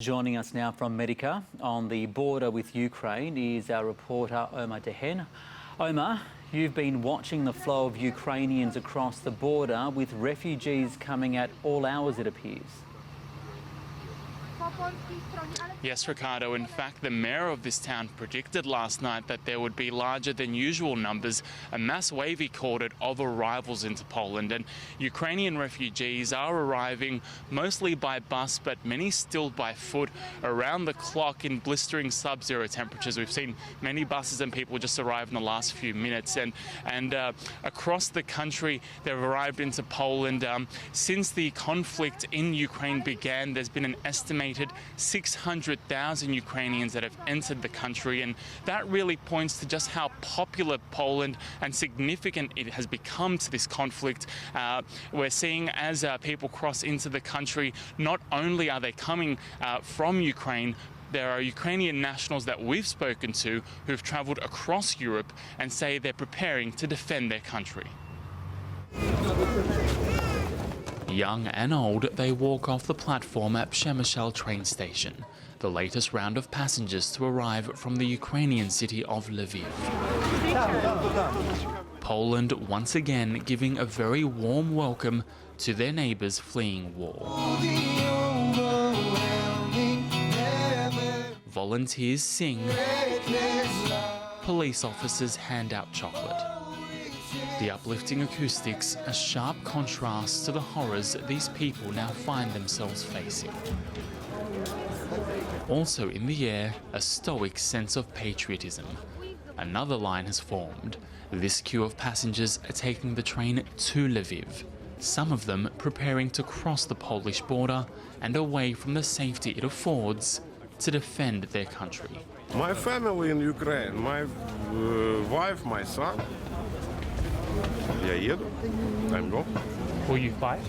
Joining us now from Medica on the border with Ukraine is our reporter Omar Dehen. Omar, you've been watching the flow of Ukrainians across the border with refugees coming at all hours, it appears. Yes, Ricardo. In fact, the mayor of this town predicted last night that there would be larger than usual numbers, a mass wave, he called it, of arrivals into Poland. And Ukrainian refugees are arriving mostly by bus, but many still by foot around the clock in blistering sub-zero temperatures. We've seen many buses and people just arrive in the last few minutes. And across the country, they've arrived into Poland. Since the conflict in Ukraine began, there's been an estimated 600,000 Ukrainians that have entered the country, and that really points to just how popular Poland and significant it has become to this conflict. We're seeing as people cross into the country, not only are they coming from Ukraine, there are Ukrainian nationals that we've spoken to who've travelled across Europe and say they're preparing to defend their country. Young and old, they walk off the platform at Przemysl train station, the latest round of passengers to arrive from the Ukrainian city of Lviv. Poland once again giving a very warm welcome to their neighbours fleeing war. Volunteers sing, police officers hand out chocolate. The uplifting acoustics, a sharp contrast to the horrors these people now find themselves facing. Also in the air, a stoic sense of patriotism. Another line has formed. This queue of passengers are taking the train to Lviv, some of them preparing to cross the Polish border and away from the safety it affords to defend their country. My family in Ukraine, my wife, my son. Я еду. I'm going. Will you fight?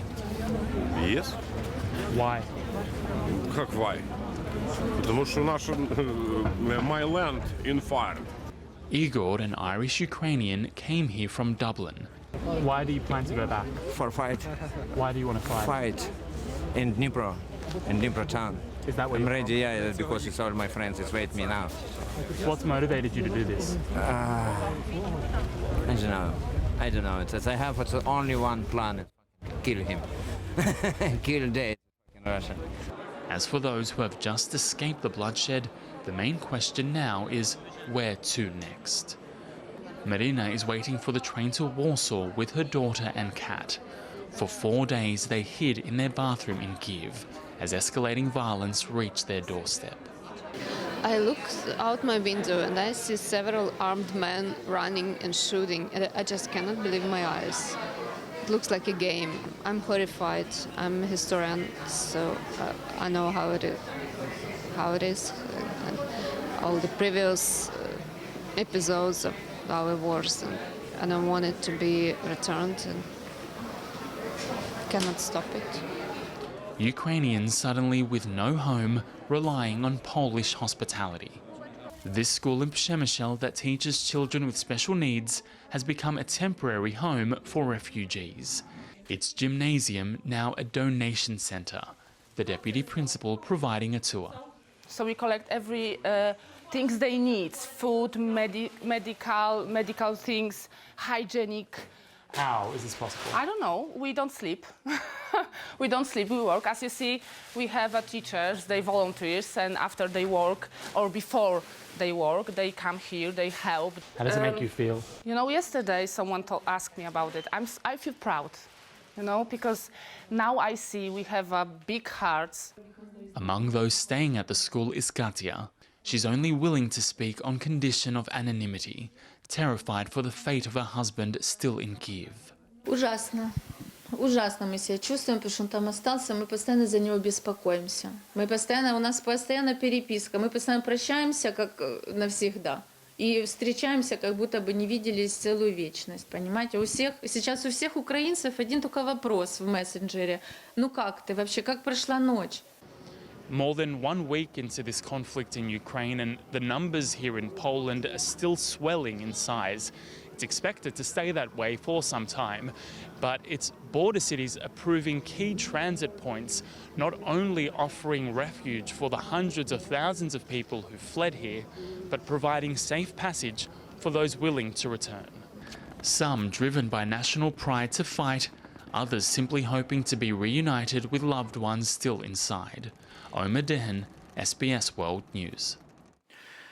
Yes. Why? Как why? Потому что my land in fire. Igor, an Irish Ukrainian, came here from Dublin. Why do you plan to go back? For fight. Why do you want to fight? Fight in Dnipro town. Is that what I'm ready, yeah, because it's all my friends is waiting me now. What's motivated you to do this? I don't know. I have only one plan: kill him, kill Dave in Russia. As for those who have just escaped the bloodshed, the main question now is where to next. Marina is waiting for the train to Warsaw with her daughter and cat. For 4 days they hid in their bathroom in Kiev as escalating violence reached their doorstep. I look out my window and I see several armed men running and shooting, and I just cannot believe my eyes. It looks like a game. I'm horrified. I'm a historian, so I know how it is, and all the previous episodes of our wars, and I don't want it to be returned, and cannot stop it. Ukrainians suddenly with no home, relying on Polish hospitality. This school in Przemysl that teaches children with special needs has become a temporary home for refugees. Its gymnasium now a donation centre, the deputy principal providing a tour. So we collect every things they need: food, medical things, hygienic. How is this possible? I don't know. We don't sleep. We don't sleep. We work. As you see, we have teachers. They volunteers, and after they work or before they work, they come here. They help. How does it make you feel? You know, yesterday someone asked me about it. I feel proud. You know, because now I see we have big hearts. Among those staying at the school is Katia. She's only willing to speak on condition of anonymity, terrified for the fate of her husband still in Kiev. Ужасно. Ужасно мы себя чувствуем, потому что он там остался, мы постоянно за него беспокоимся. У нас постоянно переписка, мы постоянно прощаемся, как навсегда. И встречаемся, как будто бы не виделись целую вечность, понимаете? Сейчас у всех украинцев один только вопрос в мессенджере. Ну как ты вообще, как прошла ночь? More than 1 week into this conflict in Ukraine, and the numbers here in Poland are still swelling in size. It's expected to stay that way for some time, but its border cities are proving key transit points, not only offering refuge for the hundreds of thousands of people who fled here, but providing safe passage for those willing to return. Some driven by national pride to fight, others simply hoping to be reunited with loved ones still inside. Omar Dehen, SBS World News.